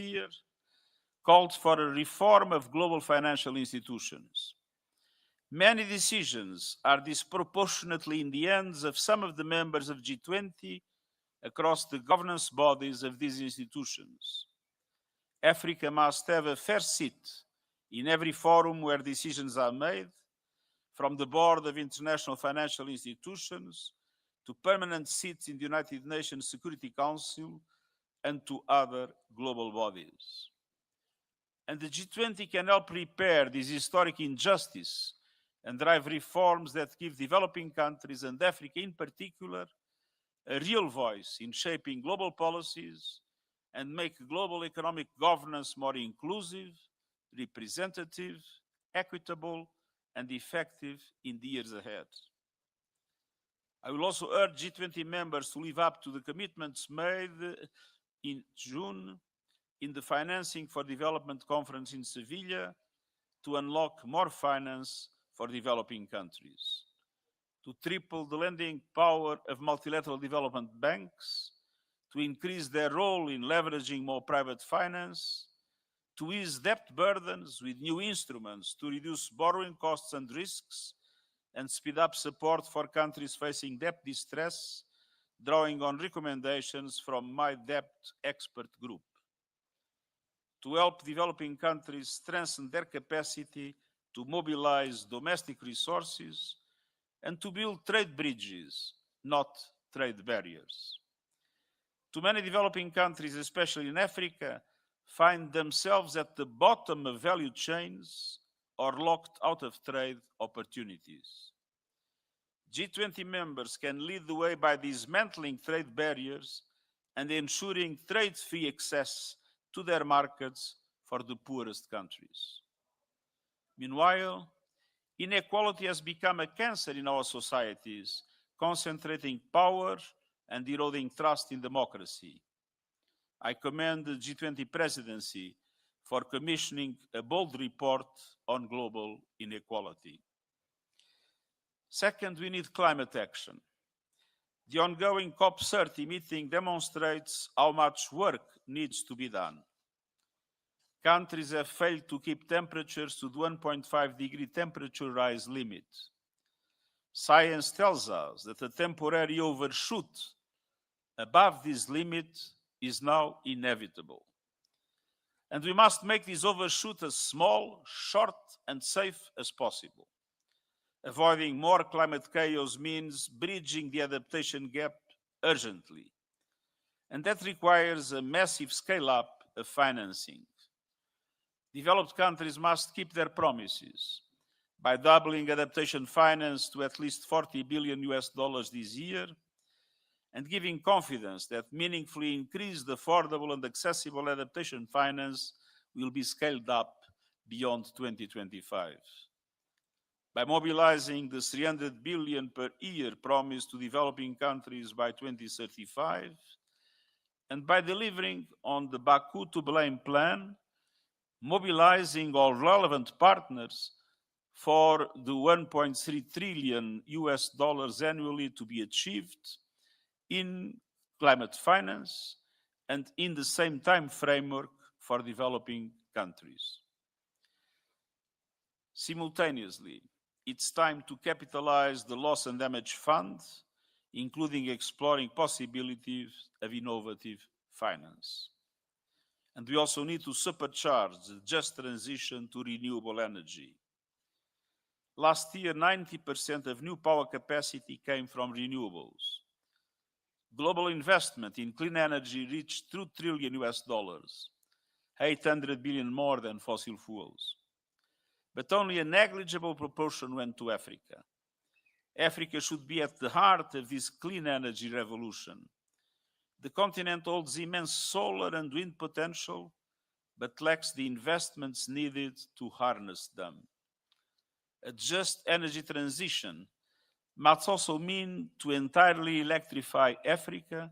year called for a reform of global financial institutions. Many decisions are disproportionately in the hands of some of the members of G20 across the governance bodies of these institutions. Africa must have a fair seat in every forum where decisions are made, from the board of international financial institutions to permanent seats in the United Nations Security Council and to other global bodies. And the G20 can help repair this historic injustice and drive reforms that give developing countries, and Africa in particular, a real voice in shaping global policies and make global economic governance more inclusive, representative, equitable, and effective in the years ahead. I will also urge G20 members to live up to the commitments made in June in the Financing for Development Conference in Seville to unlock more finance for developing countries, to triple the lending power of multilateral development banks, to increase their role in leveraging more private finance, to ease debt burdens with new instruments to reduce borrowing costs and risks, and speed up support for countries facing debt distress, drawing on recommendations from my debt expert group. To help developing countries strengthen their capacity to mobilize domestic resources and to build trade bridges, not trade barriers. Too many developing countries, especially in Africa, find themselves at the bottom of value chains or locked out of trade opportunities. G20 members can lead the way by dismantling trade barriers and ensuring trade-free access to their markets for the poorest countries. Meanwhile, inequality has become a cancer in our societies, concentrating power and eroding trust in democracy. I commend the G20 presidency for commissioning a bold report on global inequality. Second, we need climate action. The ongoing COP30 meeting demonstrates how much work needs to be done. Countries have failed to keep temperatures to the 1.5 degree temperature rise limit. Science tells us that a temporary overshoot above this limit is now inevitable. And we must make this overshoot as small, short, and safe as possible. Avoiding more climate chaos means bridging the adaptation gap urgently. And that requires a massive scale-up of financing. Developed countries must keep their promises by doubling adaptation finance to at least $40 billion this year and giving confidence that meaningfully increased, affordable, and accessible adaptation finance will be scaled up beyond 2025. By mobilizing the $300 billion per year promised to developing countries by 2035, and by delivering on the Baku to Blame plan, mobilizing all relevant partners for the $1.3 trillion annually to be achieved in climate finance and in the same time framework for developing countries. Simultaneously, it's time to capitalize the Loss and Damage Fund, including exploring possibilities of innovative finance. And we also need to supercharge the just transition to renewable energy. Last year, 90% of new power capacity came from renewables. Global investment in clean energy reached $2 trillion, 800 billion more than fossil fuels. But only a negligible proportion went to Africa. Africa should be at the heart of this clean energy revolution. The continent holds immense solar and wind potential, but lacks the investments needed to harness them. A just energy transition must also mean to entirely electrify Africa,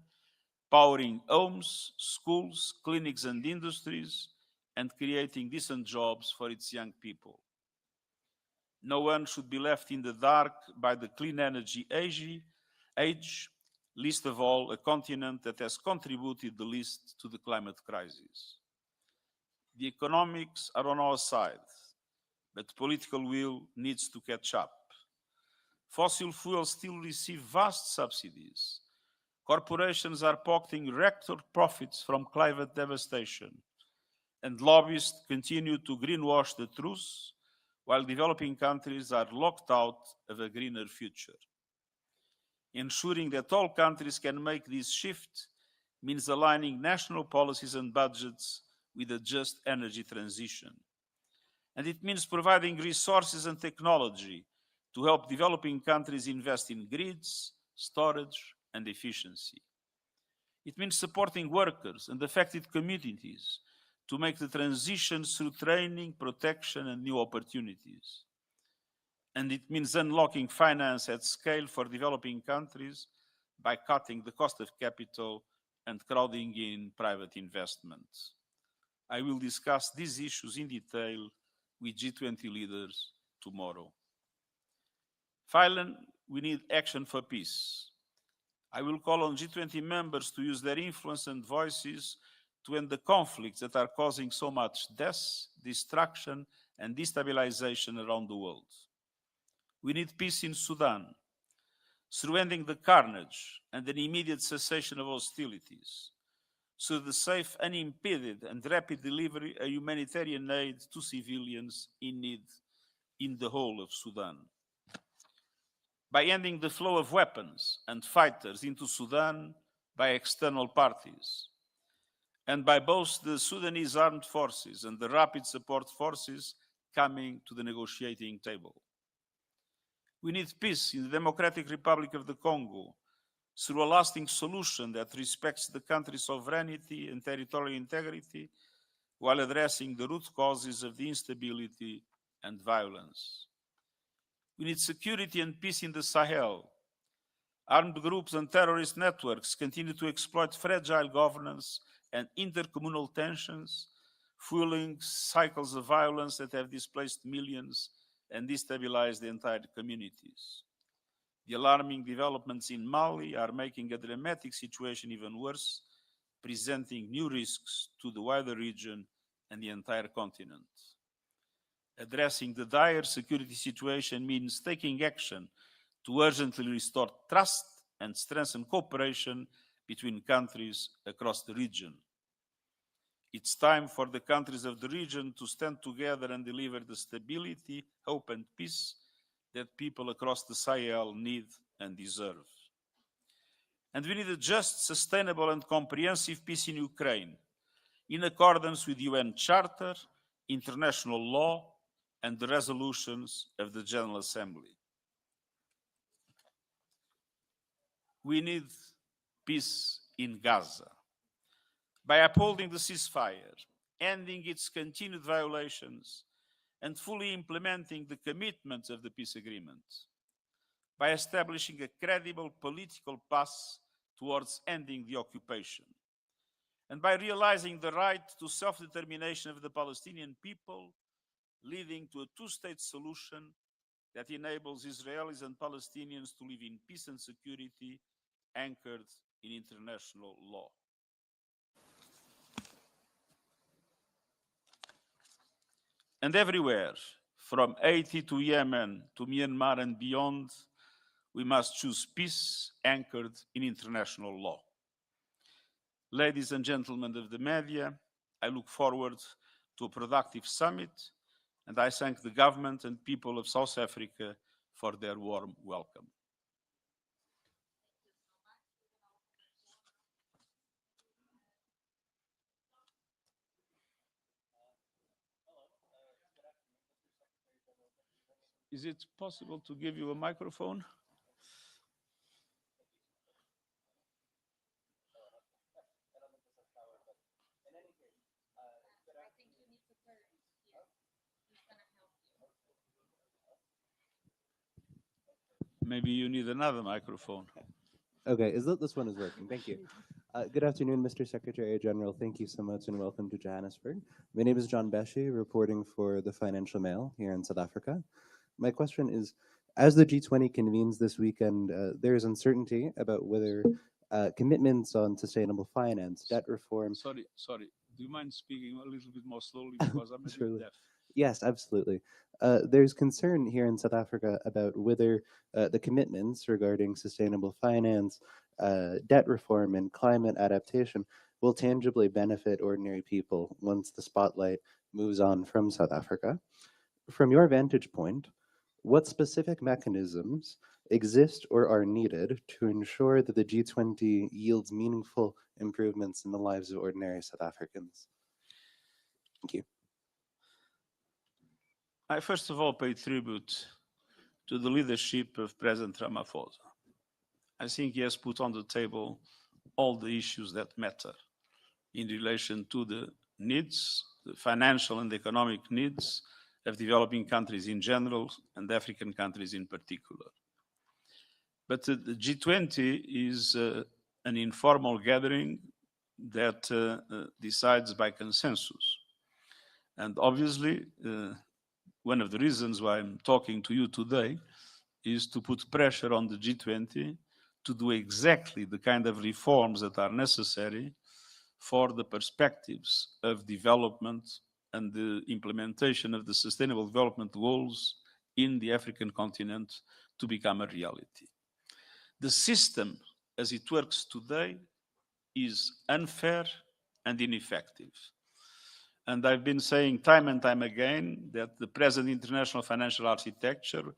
powering homes, schools, clinics, and industries, and creating decent jobs for its young people. No one should be left in the dark by the clean energy age, least of all a continent that has contributed the least to the climate crisis. The economics are on our side, but political will needs to catch up. Fossil fuels still receive vast subsidies. Corporations are pocketing record profits from climate devastation, and lobbyists continue to greenwash the truth, while developing countries are locked out of a greener future. Ensuring that all countries can make this shift means aligning national policies and budgets with a just energy transition. And it means providing resources and technology to help developing countries invest in grids, storage, and efficiency. It means supporting workers and affected communities to make the transition through training, protection, and new opportunities. And it means unlocking finance at scale for developing countries by cutting the cost of capital and crowding in private investments. I will discuss these issues in detail with G20 leaders tomorrow. Finally, we need action for peace. I will call on G20 members to use their influence and voices to end the conflicts that are causing so much death, destruction, and destabilization around the world. We need peace in Sudan, through ending the carnage and an immediate cessation of hostilities, through the safe, unimpeded, and rapid delivery of humanitarian aid to civilians in need in the whole of Sudan. By ending the flow of weapons and fighters into Sudan by external parties, and by both the Sudanese armed forces and the rapid support forces coming to the negotiating table. We need peace in the Democratic Republic of the Congo through a lasting solution that respects the country's sovereignty and territorial integrity while addressing the root causes of the instability and violence. We need security and peace in the Sahel. Armed groups and terrorist networks continue to exploit fragile governance and intercommunal tensions, fueling cycles of violence that have displaced millions and destabilized entire communities. The alarming developments in Mali are making a dramatic situation even worse, presenting new risks to the wider region and the entire continent. Addressing the dire security situation means taking action to urgently restore trust and strengthen cooperation between countries across the region. It's time for the countries of the region to stand together and deliver the stability, hope, and peace that people across the Sahel need and deserve. And we need a just, sustainable, and comprehensive peace in Ukraine, in accordance with UN Charter, international law, and the resolutions of the General Assembly. We need peace in Gaza. By upholding the ceasefire, ending its continued violations, and fully implementing the commitments of the peace agreement, by establishing a credible political path towards ending the occupation, and by realizing the right to self-determination of the Palestinian people, leading to a two-state solution that enables Israelis and Palestinians to live in peace and security anchored in international law. And everywhere, from Haiti to Yemen to Myanmar and beyond, we must choose peace anchored in international law. Ladies and gentlemen of the media, I look forward to a productive summit, and I thank the government and people of South Africa for their warm welcome. Is it possible to give you a microphone? Maybe you need another microphone. Okay, this one is working. Thank you. Good afternoon, Mr. Secretary General. Thank you so much and welcome to Johannesburg. My name is John Beshi, reporting for the Financial Mail here in South Africa. My question is, as the G20 convenes this weekend, there is uncertainty about whether commitments on sustainable finance, debt reform... Sorry. Do you mind speaking a little bit more slowly because I'm a Surely. bit deaf? Yes, absolutely. There's concern here in South Africa about whether the commitments regarding sustainable finance, debt reform, and climate adaptation will tangibly benefit ordinary people once the spotlight moves on from South Africa. From your vantage point, what specific mechanisms exist or are needed to ensure that the G20 yields meaningful improvements in the lives of ordinary South Africans? Thank you. I first of all pay tribute to the leadership of President Ramaphosa. I think he has put on the table all the issues that matter in relation to the needs, the financial and economic needs of developing countries in general and African countries in particular. But the G20 is an informal gathering that decides by consensus. And obviously, one of the reasons why I'm talking to you today is to put pressure on the G20 to do exactly the kind of reforms that are necessary for the perspectives of development and the implementation of the Sustainable Development Goals in the African continent to become a reality. The system as it works today is unfair and ineffective. And I've been saying time and time again that the present international financial architecture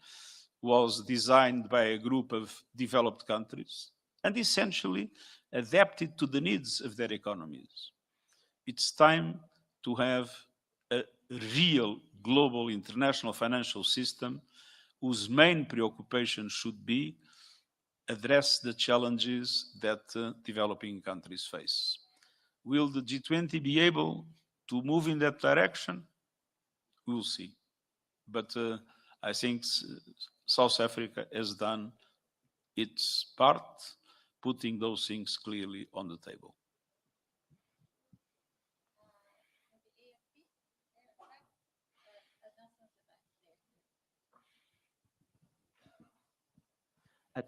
was designed by a group of developed countries and essentially adapted to the needs of their economies. It's time to have a real global international financial system whose main preoccupation should be address the challenges that developing countries face. Will the G20 be able to move in that direction? We'll see. But I think South Africa has done its part, putting those things clearly on the table.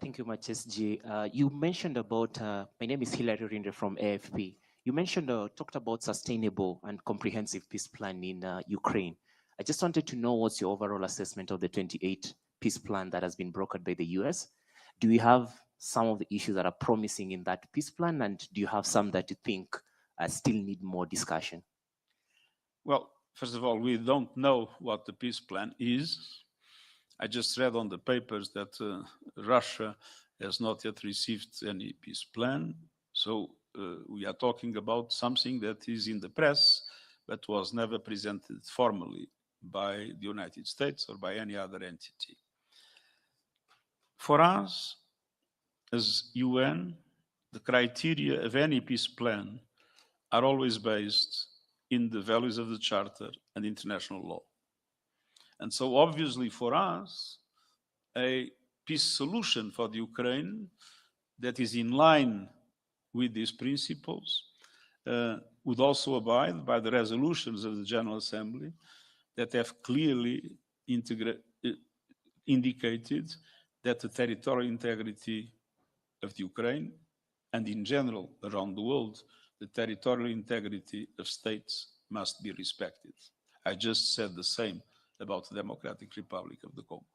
Thank you much, SG. You mentioned about, my name is Hilary Rinde from AFP. You mentioned, talked about sustainable and comprehensive peace plan in Ukraine. I just wanted to know what's your overall assessment of the 28 peace plan that has been brokered by the US? Do we have some of the issues that are promising in that peace plan? And do you have some that you think still need more discussion? Well, first of all, we don't know what the peace plan is. I just read on the papers that Russia has not yet received any peace plan. So we are talking about something that is in the press, but was never presented formally by the United States or by any other entity. For us, as UN, the criteria of any peace plan are always based in the values of the Charter and international law. And so obviously for us, a peace solution for the Ukraine that is in line with these principles would also abide by the resolutions of the General Assembly that have clearly indicated that the territorial integrity of the Ukraine and in general around the world, the territorial integrity of states must be respected. I just said the same about the Democratic Republic of the Congo.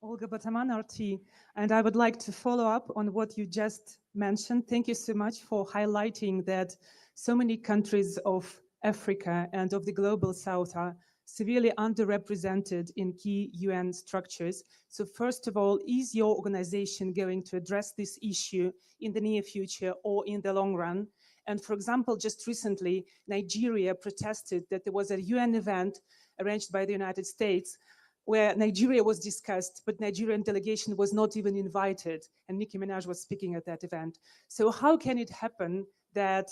Olga Bataman, RT, and I would like to follow up on what you just mentioned. Thank you so much for highlighting that so many countries of Africa and of the global south are severely underrepresented in key UN structures. So first of all, is your organization going to address this issue in the near future or in the long run? And for example, just recently, Nigeria protested that there was a UN event arranged by the United States where Nigeria was discussed, but Nigerian delegation was not even invited, and Nicki Minaj was speaking at that event. So how can it happen that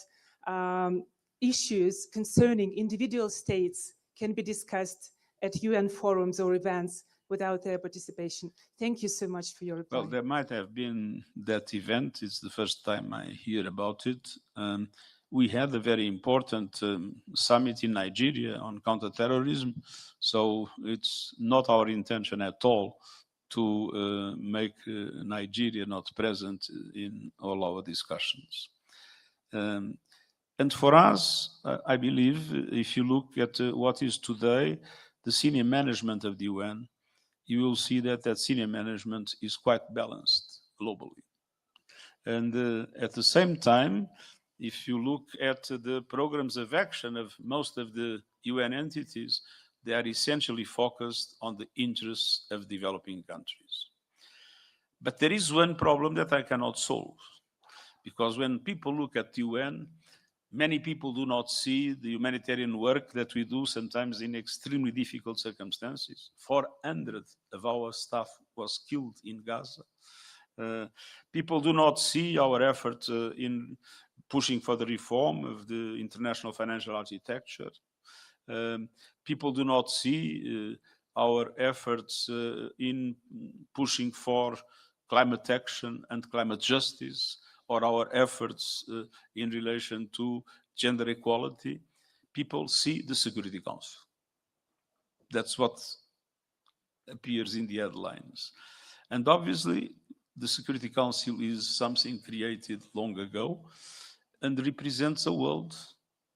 issues concerning individual states can be discussed at UN forums or events without their participation? Thank you so much for your reply. Well, there might have been that event. It's the first time I hear about it. We had a very important summit in Nigeria on counterterrorism. So it's not our intention at all to make Nigeria not present in all our discussions. And for us, I believe, if you look at what is today the senior management of the UN, you will see that senior management is quite balanced globally. And at the same time, if you look at the programs of action of most of the UN entities, they are essentially focused on the interests of developing countries. But there is one problem that I cannot solve, because when people look at the UN, many people do not see the humanitarian work that we do, sometimes in extremely difficult circumstances. 400 of our staff was killed in Gaza. People do not see our effort in pushing for the reform of the international financial architecture. People do not see our efforts in pushing for climate action and climate justice, or our efforts in relation to gender equality. People see the Security Council. That's what appears in the headlines. And obviously, the Security Council is something created long ago and represents a world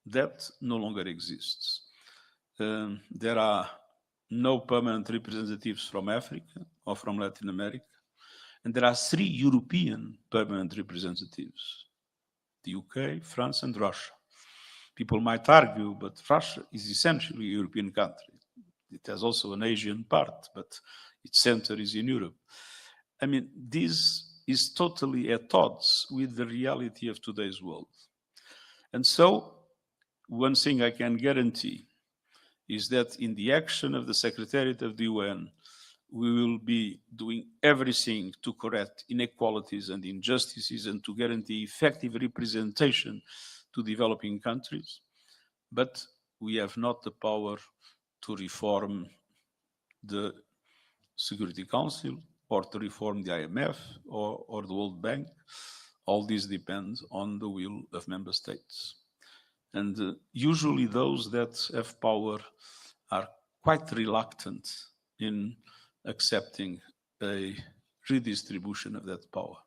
that no longer exists. There are no permanent representatives from Africa or from Latin America. And there are 3 European permanent representatives: the UK, France, and Russia. People might argue, but Russia is essentially a European country. It has also an Asian part, but its center is in Europe. I mean, this is totally at odds with the reality of today's world. And so, one thing I can guarantee is that in the action of the Secretariat of the UN, we will be doing everything to correct inequalities and injustices and to guarantee effective representation to developing countries. But we have not the power to reform the Security Council or to reform the IMF or the World Bank. All this depends on the will of member states. And usually those that have power are quite reluctant in accepting a redistribution of that power.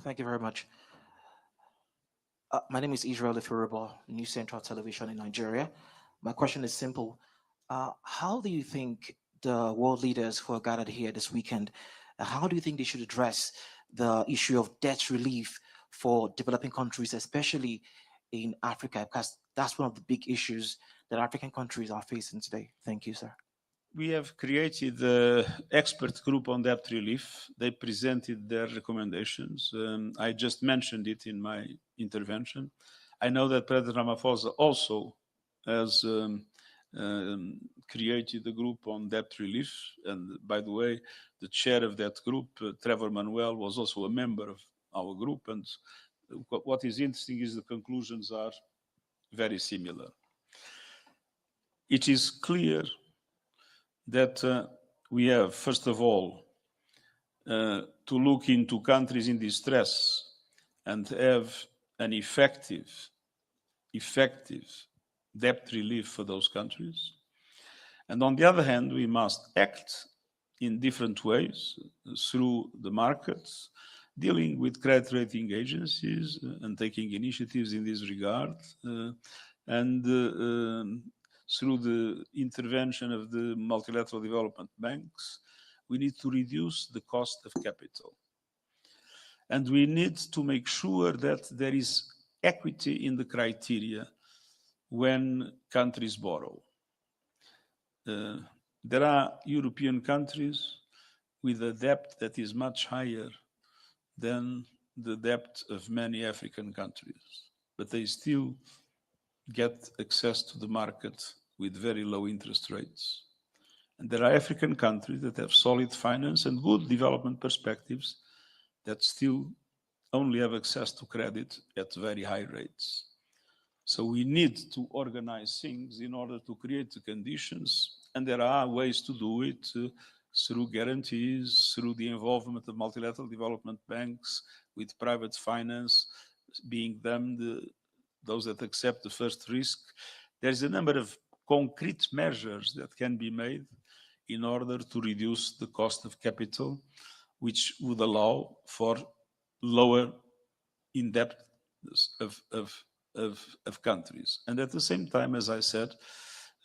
Thank you very much. My name is Israel Ifuribo, New Central Television in Nigeria. My question is simple. How do you think the world leaders who are gathered here this weekend, how do you think they should address the issue of debt relief for developing countries, especially in Africa? Because that's one of the big issues that African countries are facing today. Thank you, sir. We have created an expert group on debt relief. They presented their recommendations. I just mentioned it in my intervention. I know that President Ramaphosa also has created a group on debt relief. And by the way, the chair of that group, Trevor Manuel, was also a member of our group. And what is interesting is the conclusions are very similar. It is clear that we have, first of all, to look into countries in distress and have an effective debt relief for those countries. And on the other hand, we must act in different ways through the markets, dealing with credit rating agencies and taking initiatives in this regard, and through the intervention of the multilateral development banks. We need to reduce the cost of capital. And we need to make sure that there is equity in the criteria when countries borrow. There are European countries with a debt that is much higher than the debt of many African countries, but they still get access to the market with very low interest rates. And there are African countries that have solid finance and good development perspectives that still only have access to credit at very high rates. So we need to organize things in order to create the conditions, and there are ways to do it through guarantees, through the involvement of multilateral development banks with private finance being them those that accept the first risk, there is a number of concrete measures that can be made in order to reduce the cost of capital, which would allow for lower indebtedness of countries. And at the same time, as I said,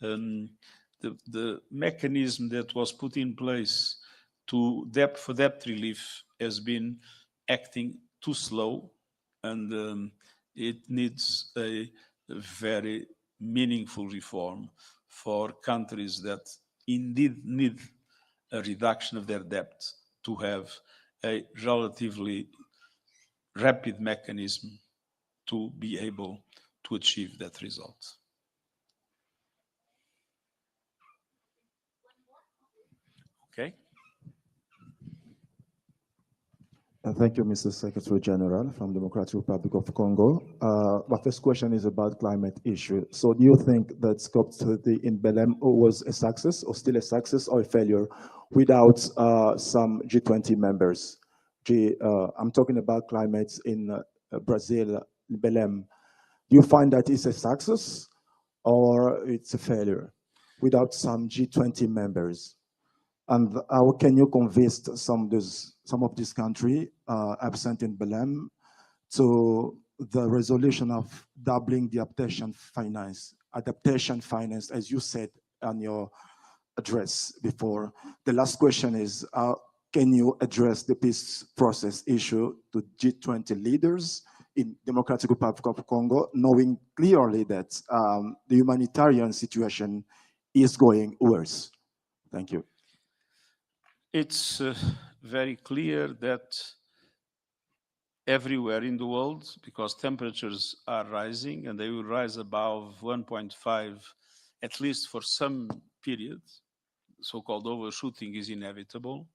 the mechanism that was put in place for debt relief has been acting too slow, and it needs a very meaningful reform for countries that indeed need a reduction of their debt to have a relatively rapid mechanism to be able to achieve that result. Okay. Thank you, Mr. Secretary General from Democratic Republic of Congo. My first question is about climate issue. So do you think that COP30 in Belém was a success or still a success or a failure without some G20 members? I'm talking about climate in Brazil, Belém. Do you find that it's a success or it's a failure without some G20 members? And how can you convince some of these countries absent in Belém to the resolution of doubling the adaptation finance, as you said on your address before? The last question is, can you address the peace process issue to G20 leaders in Democratic Republic of Congo, knowing clearly that the humanitarian situation is going worse? Thank you. It's very clear that everywhere in the world, because temperatures are rising and they will rise above 1.5, at least for some period, so-called overshooting is inevitable,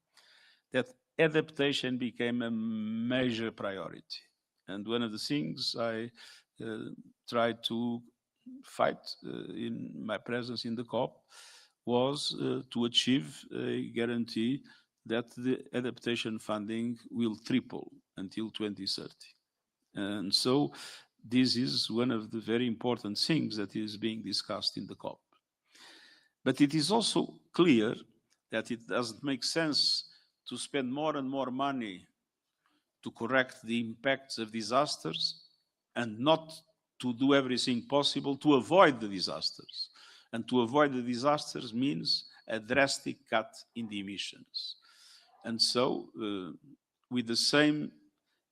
that adaptation became a major priority. And one of the things I tried to fight in my presence in the COP was to achieve a guarantee that the adaptation funding will triple until 2030. And so this is one of the very important things that is being discussed in the COP. But it is also clear that it doesn't make sense to spend more and more money to correct the impacts of disasters and not to do everything possible to avoid the disasters. And to avoid the disasters means a drastic cut in the emissions. And so, with the same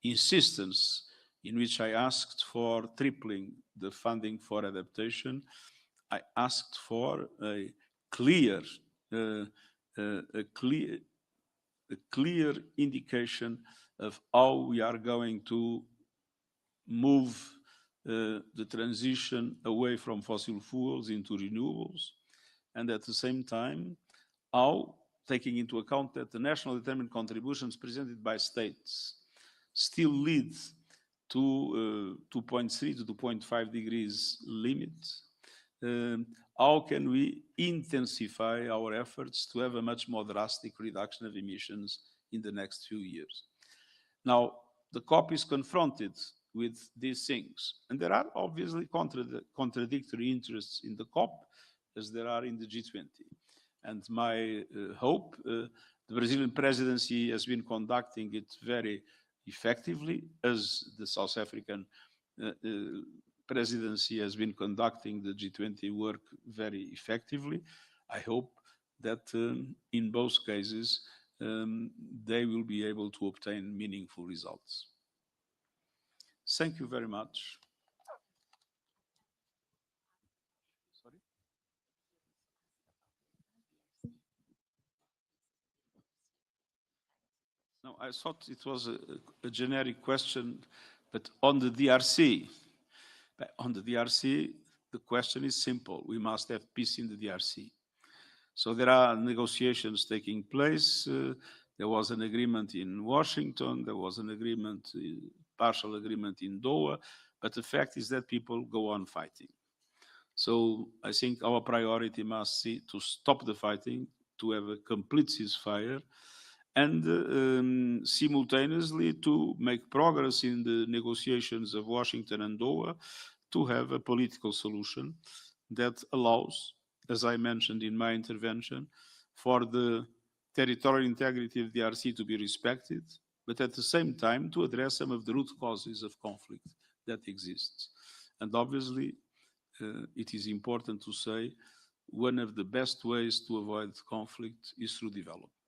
insistence in which I asked for tripling the funding for adaptation, I asked for a clear indication of how we are going to move the transition away from fossil fuels into renewables, and at the same time, how, taking into account that the national determined contributions presented by states still lead to 2.3 to 2.5 degrees limit, how can we intensify our efforts to have a much more drastic reduction of emissions in the next few years? Now, the COP is confronted with these things, and there are obviously contradictory interests in the COP as there are in the G20. And my hope, the Brazilian presidency has been conducting it very effectively, as the South African presidency has been conducting the G20 work very effectively. I hope that in both cases, they will be able to obtain meaningful results. Thank you very much. Sorry? No, I thought it was a generic question, but on the DRC. On the DRC, the question is simple. We must have peace in the DRC. So there are negotiations taking place. There was an agreement in Washington. There was an agreement, partial agreement in Doha. But the fact is that people go on fighting. So I think our priority must be to stop the fighting, to have a complete ceasefire, and simultaneously to make progress in the negotiations of Washington and Doha to have a political solution that allows, as I mentioned in my intervention, for the territorial integrity of the DRC to be respected, but at the same time to address some of the root causes of conflict that exists. And obviously, it is important to say one of the best ways to avoid conflict is through development.